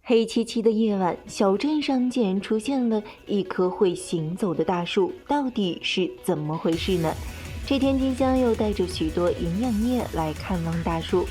黑漆漆的夜晚，小镇上竟然出现了一棵会行走的大树，到底是怎么回事呢？这天，金香又带着许多营养液来看望大树。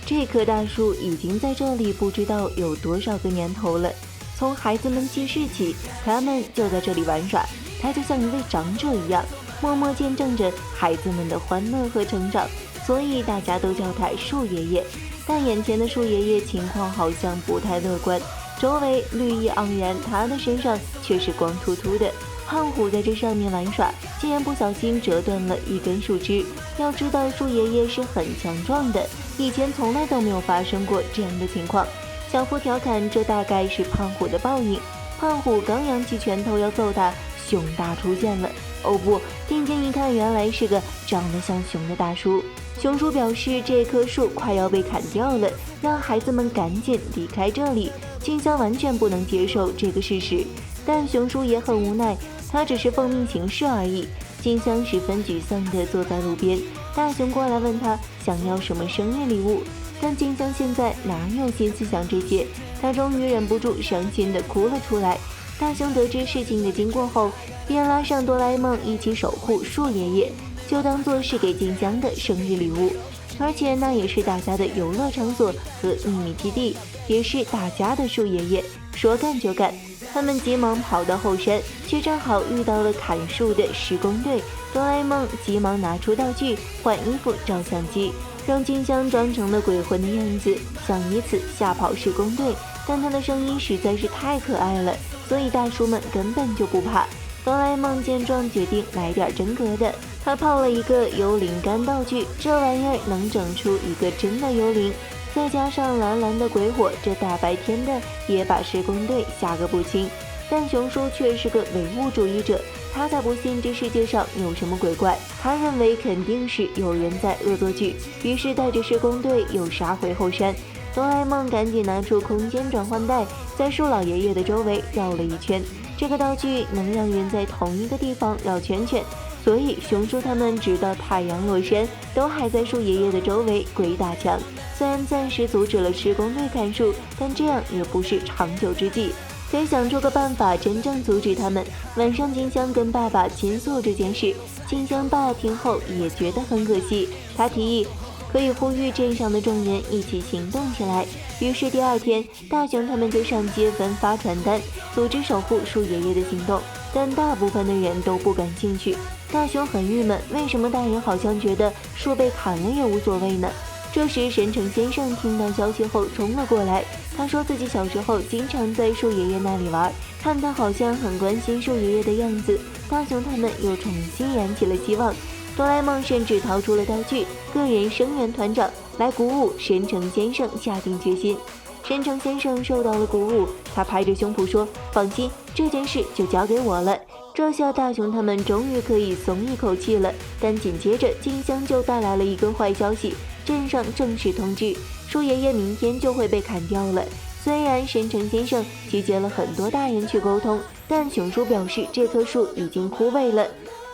这棵大树已经在这里不知道有多少个年头了。从孩子们记事起，他们就在这里玩耍，他就像一位长者一样，默默见证着孩子们的欢乐和成长，所以大家都叫他树爷爷。但眼前的树爷爷情况好像不太乐观，周围绿意盎然，他的身上却是光秃秃的。胖虎在这上面玩耍，竟然不小心折断了一根树枝。要知道树爷爷是很强壮的，以前从来都没有发生过这样的情况。小夫调侃，这大概是胖虎的报应。胖虎刚扬起拳头要揍他，熊大出现了。哦不，定睛一看，原来是个长得像熊的大叔。熊叔表示这棵树快要被砍掉了，让孩子们赶紧离开这里。金香完全不能接受这个事实，但熊叔也很无奈，他只是奉命行事而已。金香十分沮丧地坐在路边，大熊过来问他想要什么生日礼物，但金香现在哪有心思想这些，他终于忍不住伤心地哭了出来。大熊得知事情的经过后，便拉上哆啦 A 梦一起守护树爷爷，就当作是给金香的生日礼物，而且那也是大家的游乐场所和秘密基地，也是大家的树爷爷。说干就干，他们急忙跑到后山，却正好遇到了砍树的施工队。哆啦 A 梦急忙拿出道具，换衣服、照相机，让金香装成了鬼魂的样子，想以此吓跑施工队。但他的声音实在是太可爱了，所以大叔们根本就不怕。哆啦 A 梦见状，决定来点真格的。他泡了一个幽灵干道具，这玩意儿能整出一个真的幽灵，再加上蓝蓝的鬼火，这大白天的也把施工队吓个不轻。但熊叔却是个唯物主义者，他才不信这世界上有什么鬼怪，他认为肯定是有人在恶作剧，于是带着施工队又杀回后山。哆啦 A 梦赶紧拿出空间转换带，在树老爷爷的周围绕了一圈。这个道具能让人在同一个地方绕圈圈，所以熊叔他们直到太阳落山，都还在树爷爷的周围鬼打墙。虽然暂时阻止了施工队砍树，但这样也不是长久之计，得想出个办法真正阻止他们。晚上，金香跟爸爸倾诉这件事，金香爸听后也觉得很可惜，他提议可以呼吁镇上的众人一起行动起来。于是第二天，大雄他们就上街分发传单，组织守护树爷爷的行动，但大部分的人都不感兴趣。大雄很郁闷，为什么大人好像觉得树被砍了也无所谓呢？这时神城先生听到消息后冲了过来，他说自己小时候经常在树爷爷那里玩，看他好像很关心树爷爷的样子，大雄他们又重新燃起了希望。哆啦 A 梦甚至掏出了道具，个人声援团长，来鼓舞神城先生下定决心。神城先生受到了鼓舞，他拍着胸脯说：“放心，这件事就交给我了。”这下大雄他们终于可以松一口气了。但紧接着，金香就带来了一个坏消息，镇上正式通知，树爷爷明天就会被砍掉了。虽然神城先生集结了很多大人去沟通，但熊叔表示这棵树已经枯萎了，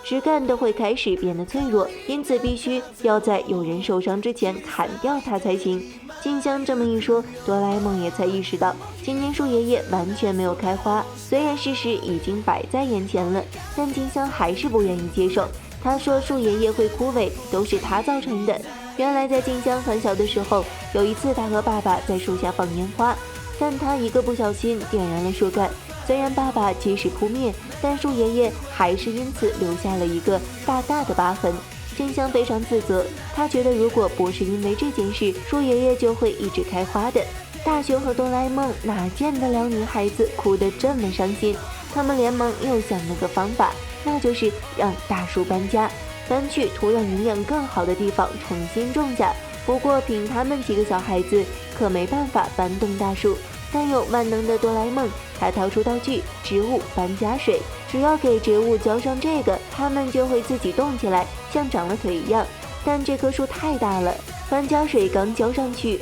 枝干都会开始变得脆弱，因此必须要在有人受伤之前砍掉它才行。金香这么一说，哆啦 A 梦也才意识到，今年树爷爷完全没有开花。虽然事实已经摆在眼前了，但金香还是不愿意接受。他说树爷爷会枯萎都是他造成的。原来在金香很小的时候，有一次他和爸爸在树下放烟花，但他一个不小心点燃了树干，虽然爸爸及时扑灭，但树爷爷还是因此留下了一个大大的疤痕。金香非常自责，他觉得如果不是因为这件事，树爷爷就会一直开花的。大雄和哆啦 A 梦哪见得了女孩子哭得这么伤心，他们连忙又想了个方法，那就是让大树搬家，搬去土壤营养更好的地方重新种下。不过凭他们几个小孩子可没办法搬动大树，但有万能的哆啦 A 梦，他掏出道具植物搬家水，只要给植物浇上这个，它们就会自己动起来，像长了腿一样。但这棵树太大了，搬家水刚浇上去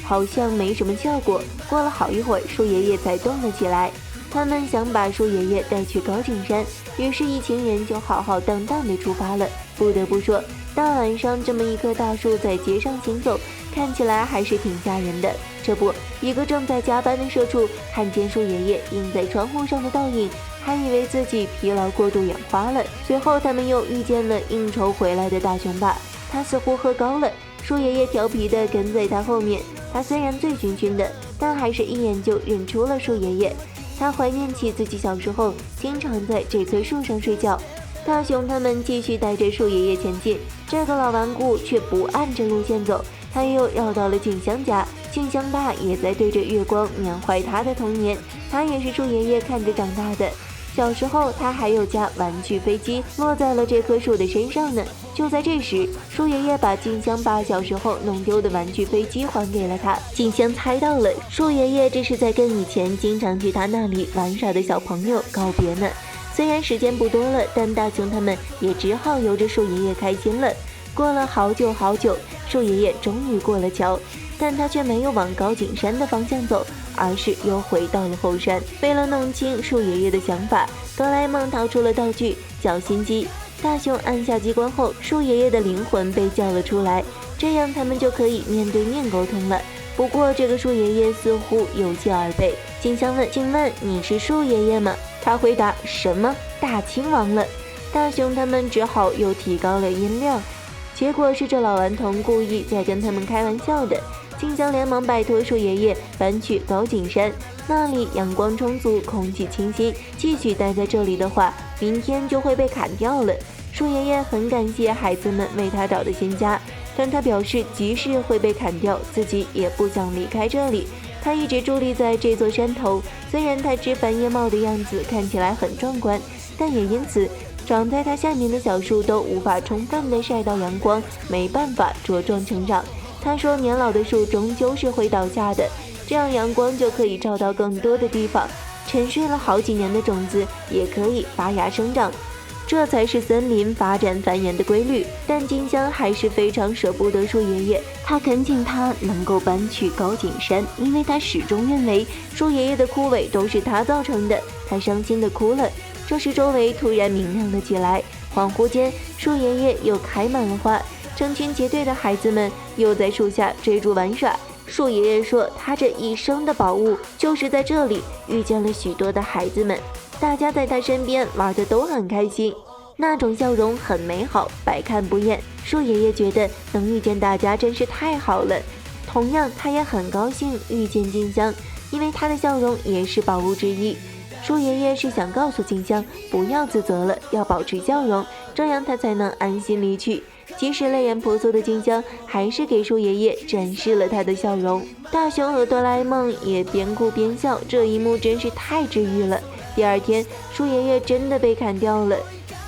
好像没什么效果，过了好一会儿，树爷爷才动了起来。他们想把树爷爷带去高景山，于是一行人就浩浩荡荡地出发了。不得不说，大晚上这么一棵大树在街上行走，看起来还是挺吓人的。这不，一个正在加班的社畜看见树爷爷映在窗户上的倒影，还以为自己疲劳过度眼花了。随后他们又遇见了应酬回来的大雄爸，他似乎喝高了，树爷爷调皮地跟在他后面。他虽然醉醺醺的，但还是一眼就认出了树爷爷。他怀念起自己小时候经常在这棵树上睡觉。大雄他们继续带着树爷爷前进，这个老顽固却不按着路线走，他又绕到了静香家。静香爸也在对着月光缅怀他的童年，他也是树爷爷看着长大的。小时候他还有架玩具飞机落在了这棵树的身上呢。就在这时，树爷爷把静香爸小时候弄丢的玩具飞机还给了他。静香猜到了，树爷爷这是在跟以前经常去他那里玩耍的小朋友告别呢。虽然时间不多了，但大雄他们也只好由着树爷爷开心了。过了好久好久，树爷爷终于过了桥，但他却没有往高景山的方向走，而是又回到了后山。为了弄清树爷爷的想法，哆啦 A 梦掏出了道具叫心机。大雄按下机关后，树爷爷的灵魂被叫了出来，这样他们就可以面对面沟通了。不过这个树爷爷似乎有些耳背。静香问：“请问你是树爷爷吗？”他回答：“什么？大亲王了。”大雄他们只好又提高了音量，结果是这老顽童故意在跟他们开玩笑的。静香连忙拜托树爷爷搬去高景山，那里阳光充足，空气清新，继续待在这里的话，明天就会被砍掉了。树爷爷很感谢孩子们为他找的新家，但他表示即使会被砍掉，自己也不想离开这里。他一直伫立在这座山头，虽然他枝繁叶茂的样子看起来很壮观，但也因此长在他下面的小树都无法充分的晒到阳光，没办法茁壮成长。他说年老的树终究是会倒下的，这样阳光就可以照到更多的地方，沉睡了好几年的种子也可以发芽生长，这才是森林发展繁衍的规律。但静香还是非常舍不得树爷爷，他恳请他能够搬去高景山，因为他始终认为树爷爷的枯萎都是他造成的。他伤心的哭了。这时周围突然明亮了起来，恍惚间树爷爷又开满了花，成群结队的孩子们又在树下追逐玩耍。树爷爷说他这一生的宝物就是在这里遇见了许多的孩子们，大家在他身边玩得都很开心，那种笑容很美好，百看不厌。树爷爷觉得能遇见大家真是太好了，同样他也很高兴遇见静香，因为他的笑容也是宝物之一。树爷爷是想告诉静香不要自责了，要保持笑容，这样他才能安心离去。即使泪眼婆娑的静香还是给树爷爷展示了他的笑容。大雄和哆啦 A 梦也边哭边笑，这一幕真是太治愈了。第二天，树爷爷真的被砍掉了，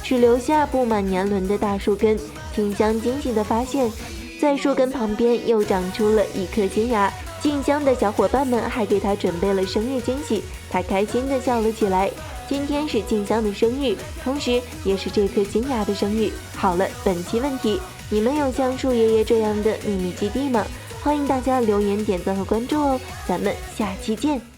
只留下布满年轮的大树根。静香惊喜地发现，在树根旁边又长出了一颗新芽。静香的小伙伴们还给他准备了生日惊喜，他开心地笑了起来。今天是静香的生日，同时也是这颗新芽的生日。好了，本期问题，你们有像树爷爷这样的秘密基地吗？欢迎大家留言、点赞和关注哦，咱们下期见。